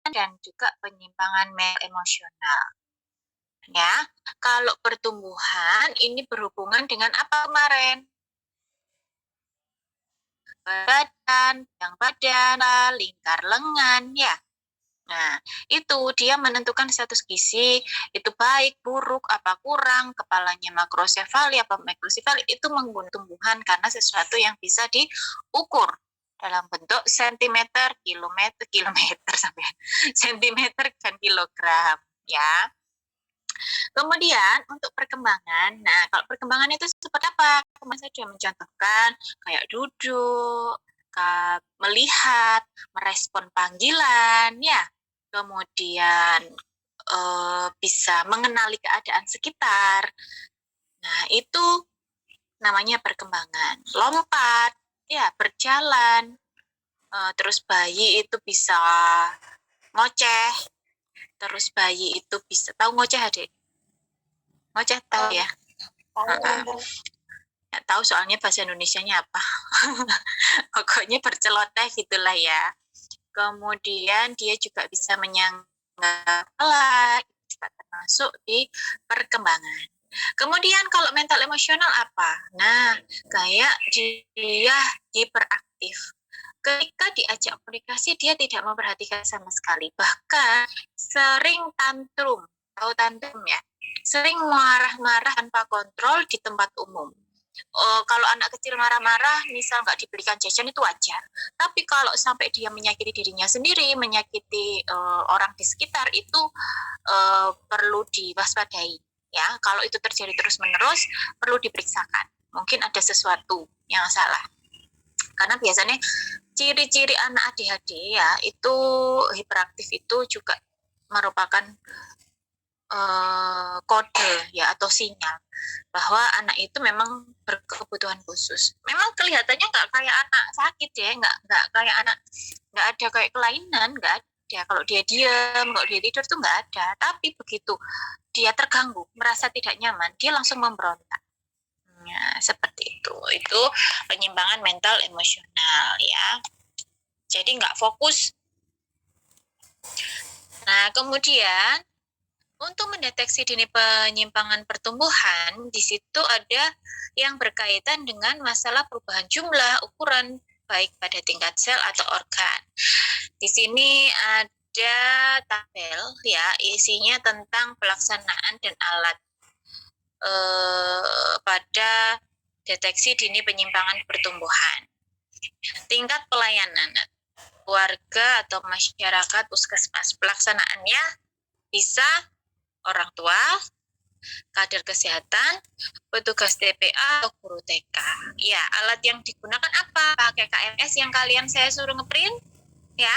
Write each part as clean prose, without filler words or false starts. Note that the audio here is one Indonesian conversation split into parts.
dan juga penyimpangan emosional. Ya, kalau pertumbuhan ini berhubungan dengan apa kemarin? Badan, yang badan, lingkar lengan, ya. Nah, itu dia menentukan status gizi, itu baik, buruk, apa kurang, kepalanya makrosefali, apa mikrosefali, itu menggunakan tumbuhan karena sesuatu yang bisa diukur dalam bentuk sentimeter, kilometer sampai sentimeter dan kilogram, ya. Kemudian untuk perkembangan, nah kalau perkembangan itu seperti apa? Kemarin saya sudah mencontohkan kayak duduk, melihat, merespon panggilan, ya. Kemudian bisa mengenali keadaan sekitar. Nah itu namanya perkembangan. Lompat, ya berjalan. Terus bayi itu bisa ngoceh. Terus bayi itu bisa tahu ngoceh adik? Ngoceh tahu ya? Nggak tahu soalnya bahasa Indonesianya apa. Pokoknya berceloteh gitulah ya. Kemudian dia juga bisa menyangga kepala, bisa termasuk di perkembangan. Kemudian kalau mental emosional apa? Nah, kayak dia hiperaktif. Ketika diajak komunikasi, dia tidak memperhatikan sama sekali. Bahkan sering tantrum. Tahu tantrum ya? Sering marah-marah tanpa kontrol di tempat umum. Kalau anak kecil marah-marah, misal nggak diberikan jajan itu wajar. Tapi kalau sampai dia menyakiti dirinya sendiri, menyakiti orang di sekitar, itu perlu diwaspadai. Ya, kalau itu terjadi terus-menerus, perlu diperiksakan. Mungkin ada sesuatu yang salah. Karena biasanya ciri-ciri anak ADHD ya itu hiperaktif itu juga merupakan kode ya atau sinyal bahwa anak itu memang berkebutuhan khusus. Memang kelihatannya nggak kayak anak sakit ya, nggak kayak anak, nggak ada kayak kelainan, nggak ada. Kalau dia diam, kalau dia tidur tuh nggak ada. Tapi begitu dia terganggu, merasa tidak nyaman, dia langsung memberontak. Ya, seperti itu. Itu penyimpangan mental emosional ya. Jadi nggak fokus. Nah, kemudian untuk mendeteksi dini penyimpangan pertumbuhan, di situ ada yang berkaitan dengan masalah perubahan jumlah, ukuran, baik pada tingkat sel atau organ. Di sini ada tabel ya, isinya tentang pelaksanaan dan alat pada deteksi dini penyimpangan pertumbuhan. Tingkat pelayanan warga atau masyarakat puskesmas, pelaksanaannya bisa orang tua, kader kesehatan, petugas TPA, atau guru TK. Ya, alat yang digunakan apa? Pakai KMS yang kalian saya suruh ngeprint, ya,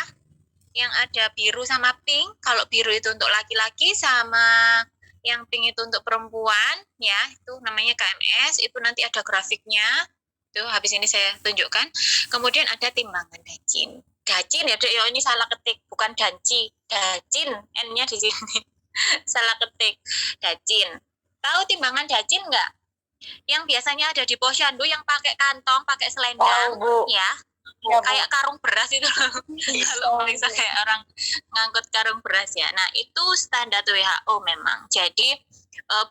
yang ada biru sama pink. Kalau biru itu untuk laki-laki, sama yang pink itu untuk perempuan, ya, itu namanya KMS. Itu nanti ada grafiknya. Tuh, habis ini saya tunjukkan. Kemudian ada timbangan dacin. Dacin ya, Dek, ini salah ketik, bukan danci. Dacin, N-nya di sini. Salah ketik. Dacin. Tahu timbangan dacin nggak? Yang biasanya ada di posyandu yang pakai kantong, pakai selendang, ya. Kayak karung beras itu kalau bisa kayak orang ngangkut karung beras ya. Nah, itu standar WHO memang. Jadi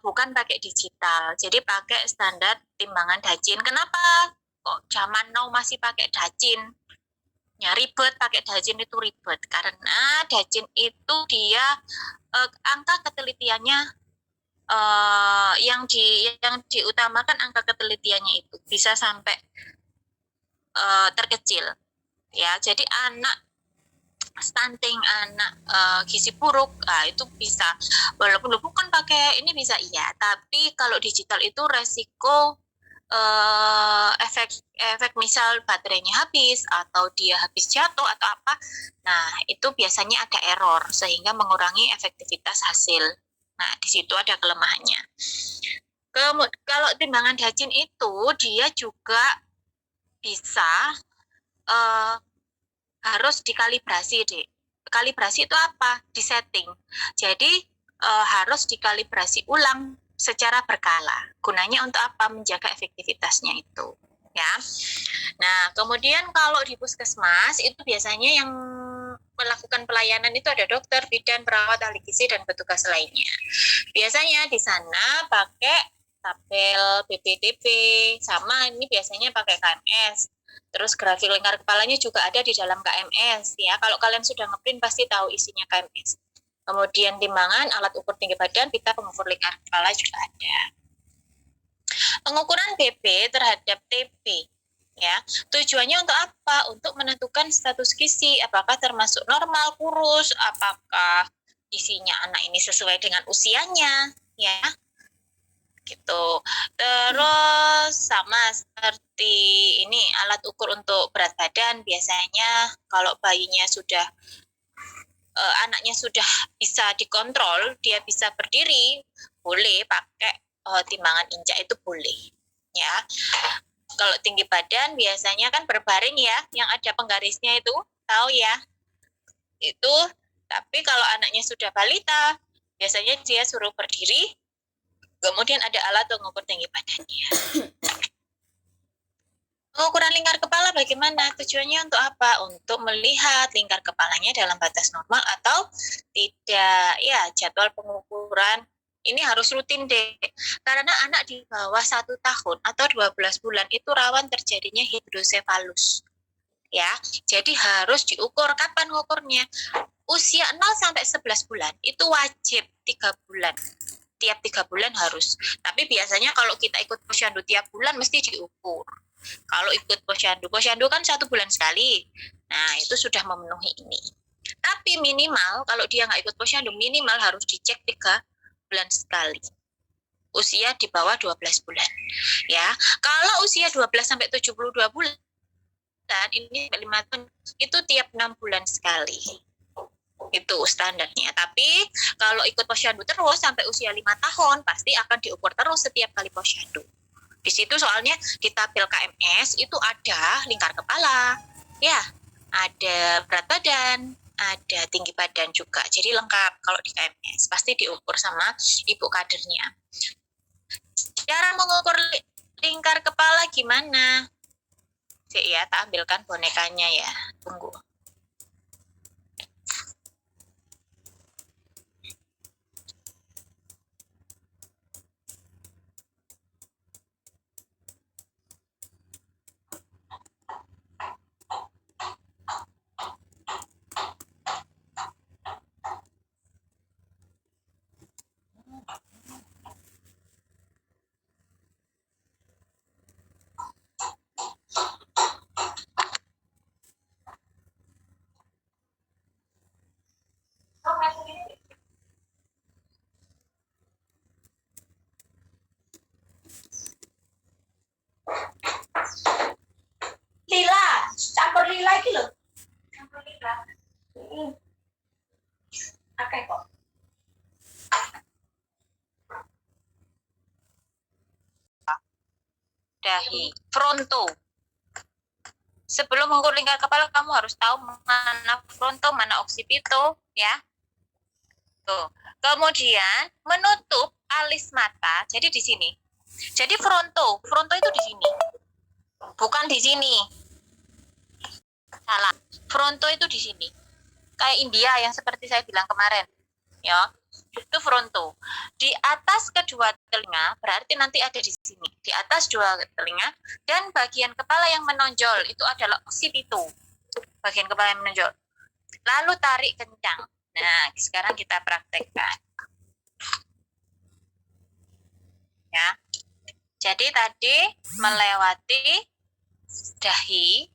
bukan pakai digital. Jadi pakai standar timbangan dacin. Kenapa? Kok zaman now masih pakai dacin? Ya ribet, pakai dacin itu ribet karena dacin itu dia angka ketelitiannya yang diutamakan angka ketelitiannya itu bisa sampai terkecil ya. Jadi anak stunting, anak gizi buruk, itu bisa walaupun bukan pakai ini bisa iya, tapi kalau digital itu resiko efek misal baterainya habis atau dia habis jatuh atau apa, nah itu biasanya ada error sehingga mengurangi efektivitas hasil. Nah di situ ada kelemahannya. Kalau timbangan dacin itu dia juga bisa harus dikalibrasi deh. Kalibrasi itu apa? Disetting. Jadi harus dikalibrasi ulang secara berkala. Gunanya untuk apa? Menjaga efektivitasnya itu. Ya. Nah, kemudian kalau di puskesmas itu biasanya yang melakukan pelayanan itu ada dokter, bidan, perawat, ahli gizi, dan petugas lainnya. Biasanya di sana pakai tabel BPDB, sama ini biasanya pakai KMS. Terus grafik lingkar kepalanya juga ada di dalam KMS ya. Kalau kalian sudah ngeprint pasti tahu isinya KMS. Kemudian timbangan, alat ukur tinggi badan, pita pengukur lingkar kepala juga ada. Pengukuran BP terhadap TB ya. Tujuannya untuk apa? Untuk menentukan status gizi, apakah termasuk normal, kurus, apakah gizinya anak ini sesuai dengan usianya ya. Gitu. Terus sama seperti ini alat ukur untuk berat badan, biasanya kalau bayinya sudah anaknya sudah bisa dikontrol, dia bisa berdiri, boleh pakai timbangan injak, itu boleh ya. Kalau tinggi badan biasanya kan berbaring ya, yang ada penggarisnya itu, tahu ya itu. Tapi kalau anaknya sudah balita, biasanya dia suruh berdiri. Kemudian ada alat pengukur tinggi badannya. Pengukuran lingkar kepala bagaimana? Tujuannya untuk apa? Untuk melihat lingkar kepalanya dalam batas normal atau tidak. Ya, jadwal pengukuran ini harus rutin deh. Karena anak di bawah 1 tahun atau 12 bulan itu rawan terjadinya hidrosefalus. Ya, jadi harus diukur. Kapan ngukurnya? Usia 0 sampai 11 bulan itu wajib 3 bulan. Tiap 3 bulan harus. Tapi biasanya kalau kita ikut posyandu tiap bulan mesti diukur. Kalau ikut posyandu kan 1 bulan sekali. Nah, itu sudah memenuhi ini. Tapi minimal kalau dia nggak ikut posyandu, minimal harus dicek 3 bulan sekali. Usia di bawah 12 bulan. Ya, kalau usia 12 sampai 72 bulan, ini 5 tahun, itu tiap 6 bulan sekali. Itu standarnya. Tapi kalau ikut posyandu terus sampai usia 5 tahun pasti akan diukur terus setiap kali posyandu. Di situ soalnya di tabel KMS itu ada lingkar kepala, ya, ada berat badan, ada tinggi badan juga. Jadi lengkap kalau di KMS pasti diukur sama ibu kadernya. Cara mengukur lingkar kepala gimana? Cik ya, tak ambilkan bonekanya ya. Tunggu. Lila, campur lila iki lho. Campur lila. Oke kok. Dahi, fronto. Sebelum mengukur lingkar kepala kamu harus tahu mana fronto, mana occipito, ya. Tuh. Kemudian menutup alis mata. Jadi di sini. Jadi fronto itu di sini. Bukan di sini. Salah. Fronto itu di sini. Kayak India yang seperti saya bilang kemarin. Ya. Itu fronto. Di atas kedua telinga berarti nanti ada di sini. Di atas dua telinga dan bagian kepala yang menonjol itu adalah occipito. Bagian kepala yang menonjol. Lalu tarik kencang. Nah, sekarang kita praktekkan. Ya. Jadi tadi melewati dahi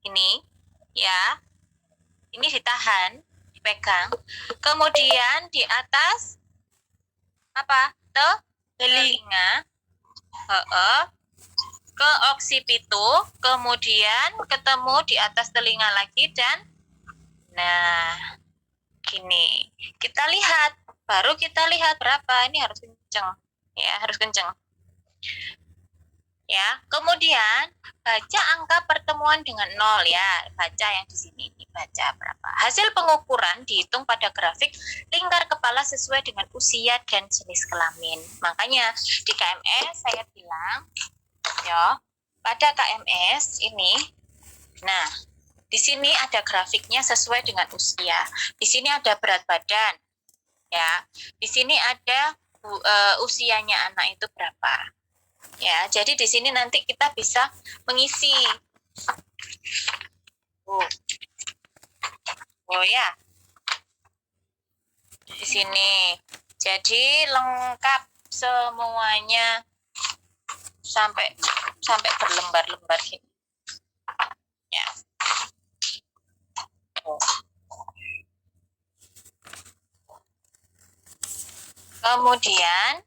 ini ya. Ini ditahan, dipegang. Kemudian di atas apa? Telinga. Ke occipito, kemudian ketemu di atas telinga lagi dan nah, gini. Kita lihat, baru kita lihat berapa. Ini harus kenceng. Ya, harus kenceng. Ya, kemudian baca angka pertemuan dengan 0 ya. Baca yang di sini, baca berapa. Hasil pengukuran dihitung pada grafik lingkar kepala sesuai dengan usia dan jenis kelamin. Makanya di KMS saya bilang, ya, pada KMS ini, nah, Di sini ada grafiknya sesuai dengan usia. Di sini ada berat badan, ya. Di sini ada usianya anak itu berapa, ya. Jadi di sini nanti kita bisa mengisi. Oh ya, di sini. Jadi lengkap semuanya sampai berlembar-lembar gini. Ya. Kemudian,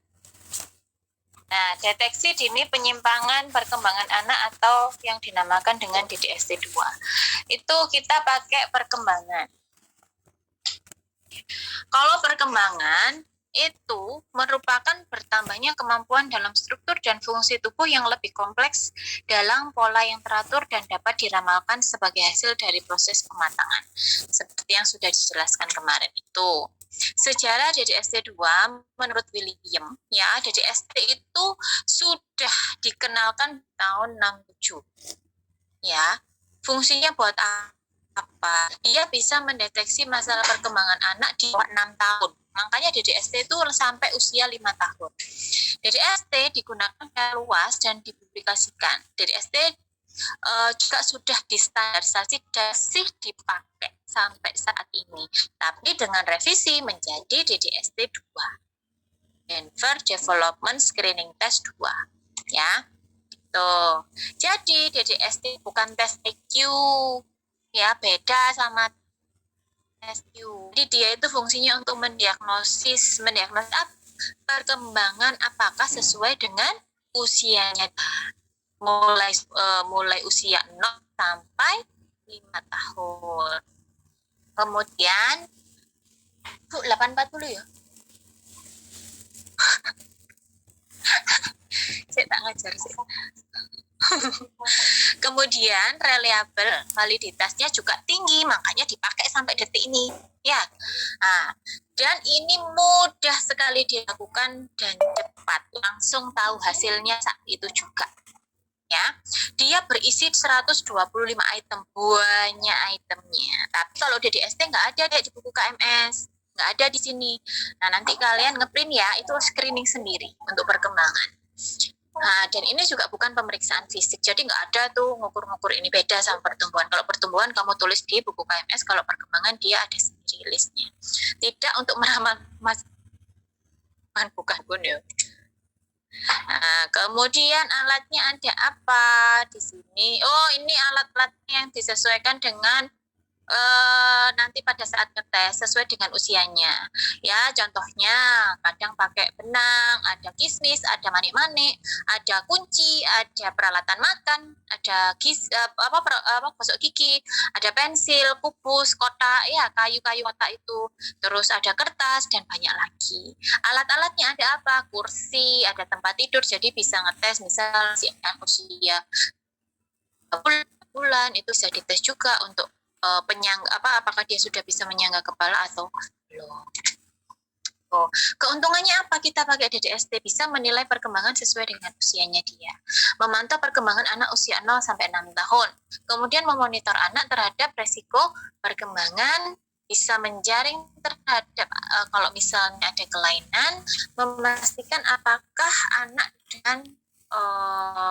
nah, deteksi dini penyimpangan perkembangan anak atau yang dinamakan dengan DDST 2. Itu kita pakai perkembangan. Kalau perkembangan itu merupakan bertambahnya kemampuan dalam struktur dan fungsi tubuh yang lebih kompleks dalam pola yang teratur dan dapat diramalkan sebagai hasil dari proses pematangan. Seperti yang sudah dijelaskan kemarin itu. Sejarah DDST 2 menurut William, ya, DDST itu sudah dikenalkan tahun 67. Ya, fungsinya buat apa? Dia bisa mendeteksi masalah perkembangan anak di 6 tahun. Makanya DDST itu sampai usia 5 tahun. DDST digunakan secara luas dan dipublikasikan. DDST juga sudah distandarisasi dan masih dipakai sampai saat ini. Tapi dengan revisi menjadi DDST 2. Denver Development Screening Test 2. Ya. Tuh. Jadi DDST bukan tes IQ. Ya, beda sama tes IQ. Jadi dia itu fungsinya untuk mendiagnosis perkembangan apakah sesuai dengan usianya. Mulai usia 0 sampai 5 tahun. Kemudian 840 ya. Saya tak ngajar sih. Kemudian reliable validitasnya juga tinggi, makanya dipakai sampai detik ini, ya. Nah, dan ini mudah sekali dilakukan dan cepat, langsung tahu hasilnya saat itu juga. Ya, dia berisi 125 item, banyak itemnya. Tapi kalau DDST nggak ada deh di buku KMS, nggak ada di sini. Nah, nanti kalian ngeprint ya, itu screening sendiri untuk perkembangan. Nah, dan ini juga bukan pemeriksaan fisik, jadi nggak ada tuh ngukur-ngukur, ini beda sama pertumbuhan. Kalau pertumbuhan kamu tulis di buku KMS, kalau perkembangan dia ada sendiri listnya. Tidak untuk meramal bukan pun ya. Nah, kemudian alatnya ada apa di sini? Oh, ini alat-alatnya yang disesuaikan dengan nanti pada saat ngetes sesuai dengan usianya. Ya, contohnya kadang pakai benang, ada kismis, ada manik-manik, ada kunci, ada peralatan makan, ada gosok gigi, ada pensil, kubus, kotak, ya kayu-kayu kotak itu. Terus ada kertas dan banyak lagi. Alat-alatnya ada apa? Kursi, ada tempat tidur, jadi bisa ngetes misal si anak usia bulan itu bisa dites juga untuk apakah dia sudah bisa menyangga kepala atau belum. Oh, keuntungannya apa kita pakai DDST? Bisa menilai perkembangan sesuai dengan usianya dia. Memantau perkembangan anak usia 0 sampai 6 tahun. Kemudian memonitor anak terhadap resiko perkembangan, bisa menjaring terhadap kalau misalnya ada kelainan, memastikan apakah anak dengan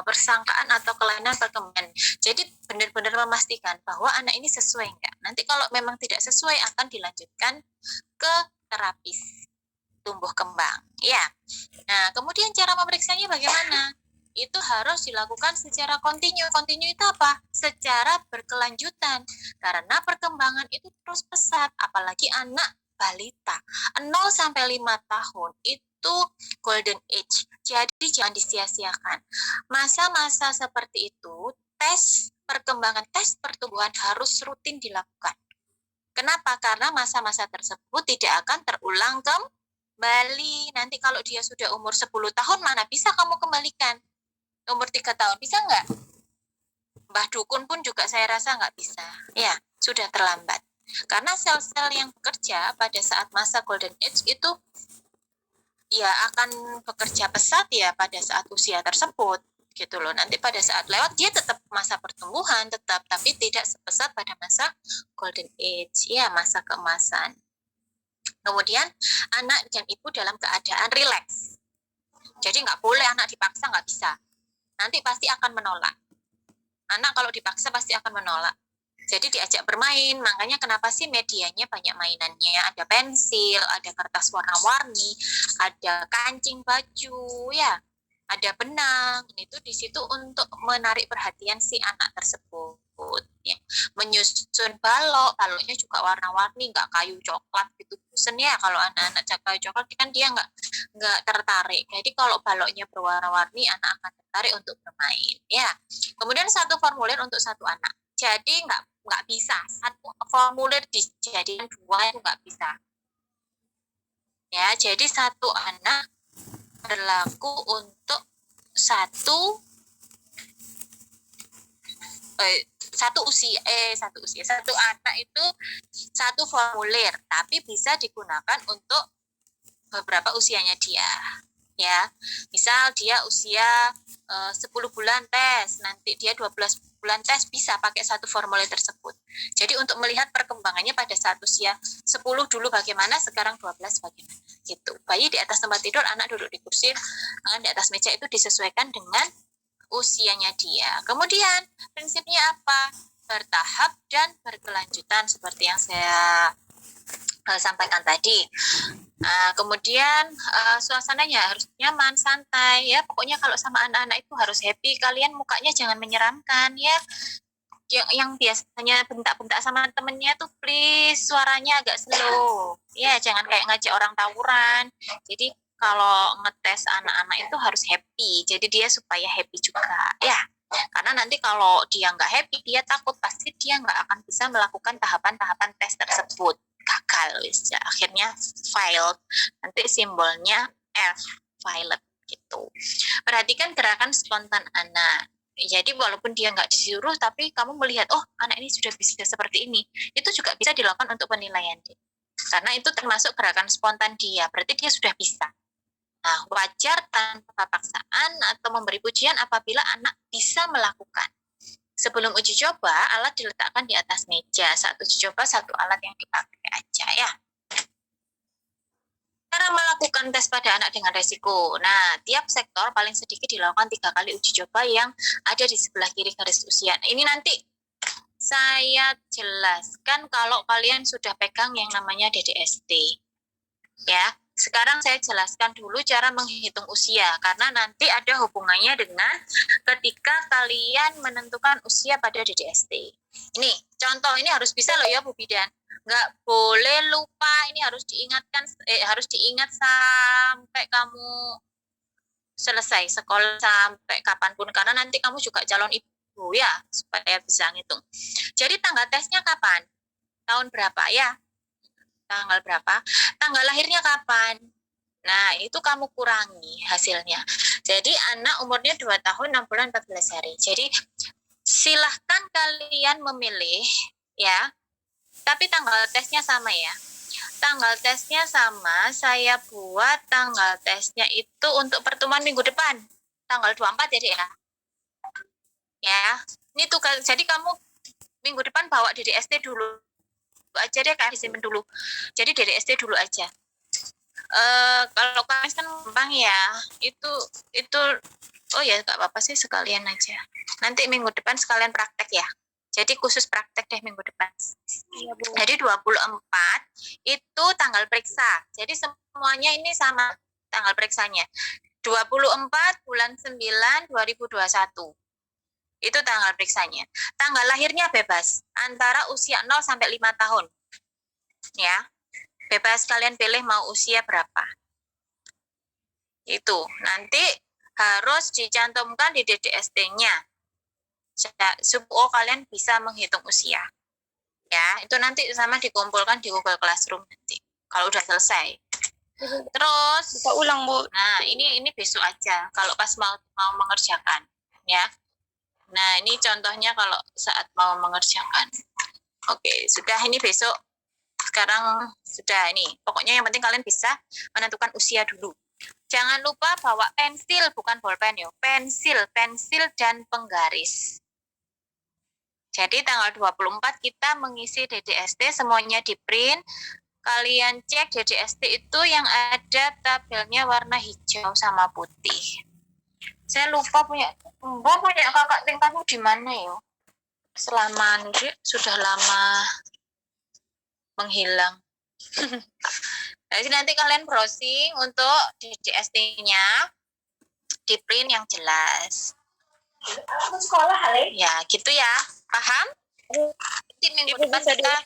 persangkaan atau kelainan perkembangan. Jadi benar-benar memastikan bahwa anak ini sesuai enggak. Nanti kalau memang tidak sesuai akan dilanjutkan ke terapis tumbuh kembang. Ya. Nah, kemudian cara memeriksanya bagaimana? Itu harus dilakukan secara kontinu. Kontinu itu apa? Secara berkelanjutan. Karena perkembangan itu terus pesat, apalagi anak balita. 0 sampai 5 tahun itu golden age. Jadi jangan disia-siakan. Masa-masa seperti itu, tes perkembangan, tes pertumbuhan harus rutin dilakukan. Kenapa? Karena masa-masa tersebut tidak akan terulang kembali. Nanti kalau dia sudah umur 10 tahun, mana bisa kamu kembalikan? Umur 3 tahun, bisa nggak? Mbah Dukun pun juga saya rasa nggak bisa. Ya, sudah terlambat. Karena sel-sel yang bekerja pada saat masa golden age itu ya akan bekerja pesat ya pada saat usia tersebut. gitu loh. Nanti pada saat lewat dia tetap masa pertumbuhan tetap, tapi tidak sepesat pada masa golden age, ya, masa keemasan. Kemudian anak dan ibu dalam keadaan rileks. Jadi nggak boleh anak dipaksa, nggak bisa. Nanti pasti akan menolak. Anak kalau dipaksa pasti akan menolak. Jadi diajak bermain, makanya kenapa sih medianya banyak mainannya, ada pensil, ada kertas warna-warni, ada kancing baju, ya, ada benang. Itu di situ untuk menarik perhatian si anak tersebut, ya. Menyusun baloknya juga warna-warni, nggak kayu coklat gitu, bosen ya kalau anak-anak kayu coklat kan dia nggak tertarik. Jadi kalau baloknya berwarna-warni, anak akan tertarik untuk bermain, ya. Kemudian satu formulir untuk satu anak. Jadi nggak bisa satu formulir dijadikan dua, itu nggak bisa, ya. Jadi satu anak berlaku untuk satu anak itu satu formulir, tapi bisa digunakan untuk beberapa usianya dia, ya. Misal dia usia 10 bulan tes, nanti dia 12 bulan tes, bisa pakai satu formulir tersebut. Jadi untuk melihat perkembangannya pada saat usia 10 dulu bagaimana, sekarang 12 bagaimana, gitu. Bayi di atas tempat tidur, anak duduk di kursi, di atas meja, itu disesuaikan dengan usianya dia. Kemudian prinsipnya apa? Bertahap dan berkelanjutan seperti yang saya sampaikan tadi. Kemudian suasananya harus nyaman, santai, ya. Pokoknya kalau sama anak-anak itu harus happy. Kalian mukanya jangan menyeramkan, ya. Yang biasanya bentak-bentak sama temennya tuh please suaranya agak slow, ya. Jangan kayak ngajak orang tawuran. Jadi kalau ngetes anak-anak itu harus happy. Jadi dia supaya happy juga, ya. Karena nanti kalau dia nggak happy, dia takut, pasti dia nggak akan bisa melakukan tahapan-tahapan tes tersebut, gagal, ya. Akhirnya failed, nanti simbolnya F, violet, gitu. Perhatikan gerakan spontan anak. Jadi walaupun dia nggak disuruh, tapi kamu melihat, oh anak ini sudah bisa seperti ini, itu juga bisa dilakukan untuk penilaian. Karena itu termasuk gerakan spontan dia, berarti dia sudah bisa. Nah, wajar tanpa paksaan atau memberi pujian apabila anak bisa melakukan. Sebelum uji coba, alat diletakkan di atas meja. Saat uji coba, satu alat yang dipakai aja, ya. Cara melakukan tes pada anak dengan resiko. Nah, tiap sektor paling sedikit dilakukan 3 kali uji coba yang ada di sebelah kiri garis usia. Nah, ini nanti saya jelaskan kalau kalian sudah pegang yang namanya DDST, ya. Sekarang saya jelaskan dulu cara menghitung usia, karena nanti ada hubungannya dengan ketika kalian menentukan usia pada DDST. Ini contoh, ini harus bisa loh ya Bu Bidan. Nggak boleh lupa, ini harus diingatkan, harus diingat sampai kamu selesai sekolah, sampai kapanpun, karena nanti kamu juga calon ibu, ya, supaya bisa ngitung. Jadi tanggal tesnya kapan? Tahun berapa, ya? Tanggal berapa? Tanggal lahirnya kapan? Nah, itu kamu kurangi hasilnya. Jadi anak umurnya 2 tahun 6 bulan 14 hari. Jadi silahkan kalian memilih, ya. Tapi tanggal tesnya sama, ya. Tanggal tesnya sama, saya buat tanggal tesnya itu untuk pertemuan minggu depan. Tanggal 24 jadi, ya. Ya. Ini tuh, jadi kamu minggu depan bawa DDST dulu aja deh, kalian simpen dulu. Jadi DDST dulu aja. Kalau kalian kan gampang ya, itu oh ya nggak apa-apa sih, sekalian aja. Nanti minggu depan sekalian praktek, ya. Jadi khusus praktek deh minggu depan. Iya, Bu. Jadi 24 itu tanggal periksa. Jadi semuanya ini sama tanggal periksanya. 24 bulan 9 2021. Itu tanggal periksanya. Tanggal lahirnya bebas, antara usia 0 sampai 5 tahun. Ya. Bebas kalian pilih mau usia berapa. Itu nanti harus dicantumkan di DDST-nya. Supaya kalian bisa menghitung usia. Ya, itu nanti sama dikumpulkan di Google Classroom nanti. Kalau udah selesai. Terus kita ulang, Bu. Nah, ini besok aja kalau pas mau mengerjakan, ya. Nah, ini contohnya kalau saat mau mengerjakan. Oke, sudah, ini besok. Sekarang sudah ini. Pokoknya yang penting kalian bisa menentukan usia dulu. Jangan lupa bawa pensil, bukan bolpen ya. Pensil dan penggaris. Jadi tanggal 24 kita mengisi DDST, semuanya di print. Kalian cek DDST itu yang ada tabelnya warna hijau sama putih. Saya lupa punya kakak tingkatmu di mana ya? Selama ini sudah lama menghilang. Jadi nanti kalian browsing untuk DDST-nya di print yang jelas. Aku sekolah Ale. Ya, gitu ya. Paham? Nanti minggu depan kita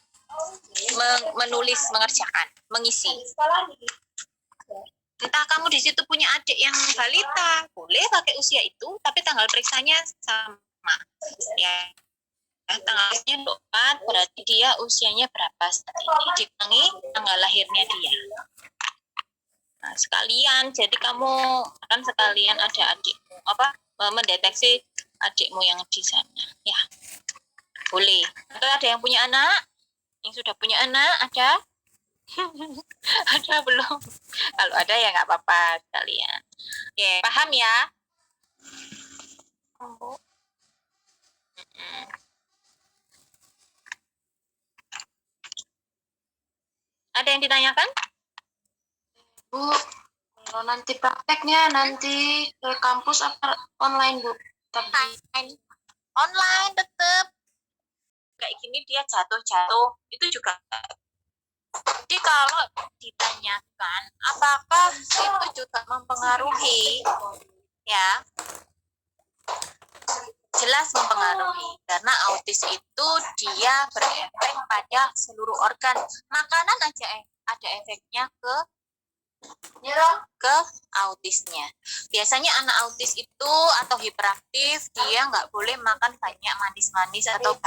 menulis, mengerjakan, mengisi. Entah kamu di situ punya adik yang balita, boleh pakai usia itu, tapi tanggal periksanya sama. Ya. Tanggalnya 24, berarti dia usianya berapa saat ini, dipangi tanggal lahirnya dia. Nah, sekalian, jadi kamu akan sekalian ada adikmu, mendeteksi adikmu yang di sana. Ya, boleh. Atau ada yang punya anak? Yang sudah punya anak, ada? Ada belum? Kalau ada ya nggak apa-apa sekalian. Oke, paham ya? Ada yang ditanyakan? Bu, kalau nanti prakteknya nanti ke kampus apa online, Bu? Online tetap. Kayak gini dia jatuh-jatuh, itu juga. Jadi kalau ditanyakan apakah itu juga mempengaruhi, ya jelas mempengaruhi, karena autis itu dia berefek pada seluruh organ. Makanan aja ada efeknya ke autisnya. Biasanya anak autis itu atau hiperaktif, dia nggak boleh makan banyak manis-manis atau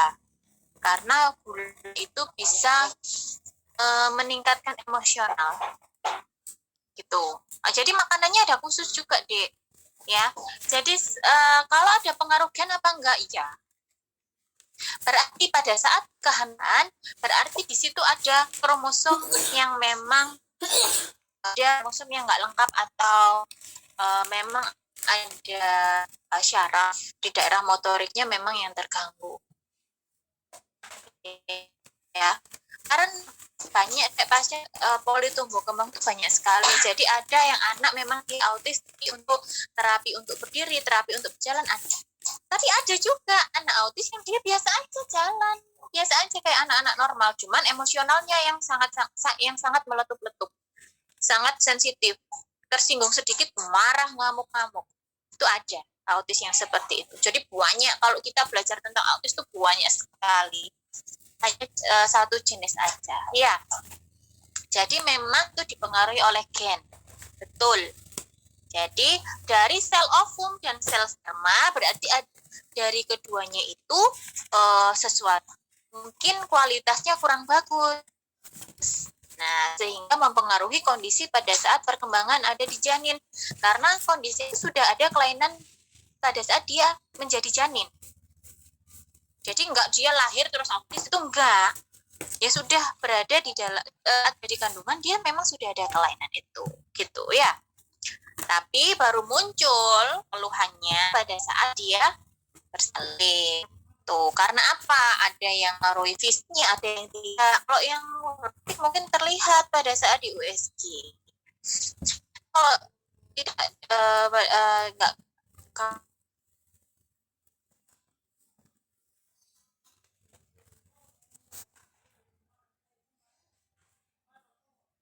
karena gula itu bisa meningkatkan emosional gitu. Jadi makanannya ada khusus juga, Dek, ya. Jadi kalau ada pengaruh gen apa enggak? Iya. Berarti pada saat kehamilan, berarti di situ ada kromosom yang memang ada kromosom yang enggak lengkap, atau memang ada syaraf di daerah motoriknya memang yang terganggu. Ya. Karena banyak pasien poli tumbuh kembang itu banyak sekali. Jadi ada yang anak memang dia autis, untuk terapi untuk berdiri, terapi untuk berjalan ada. Tapi ada juga anak autis yang dia biasa aja jalan, biasa aja kayak anak-anak normal, cuman emosionalnya yang sangat meletup-letup, sangat sensitif, tersinggung sedikit marah, ngamuk-ngamuk. Itu ada autis yang seperti itu. Jadi banyak, kalau kita belajar tentang autis itu banyak sekali. Hanya satu jenis aja, ya. Jadi memang itu dipengaruhi oleh gen, betul. Jadi dari sel ovum dan sel sperma, berarti dari keduanya itu sesuatu mungkin kualitasnya kurang bagus. Nah, sehingga mempengaruhi kondisi pada saat perkembangan ada di janin, karena kondisi sudah ada kelainan pada saat dia menjadi janin. Jadi enggak dia lahir terus autis, itu enggak. Ya sudah berada di dalam di kandungan, dia memang sudah ada kelainan itu, gitu ya. Tapi baru muncul keluhannya pada saat dia bersalin. Tuh, karena apa? Ada yang ngaruhi fisiknya, ada yang tidak. Kalau yang mungkin terlihat pada saat di USG. Kalau tidak enggak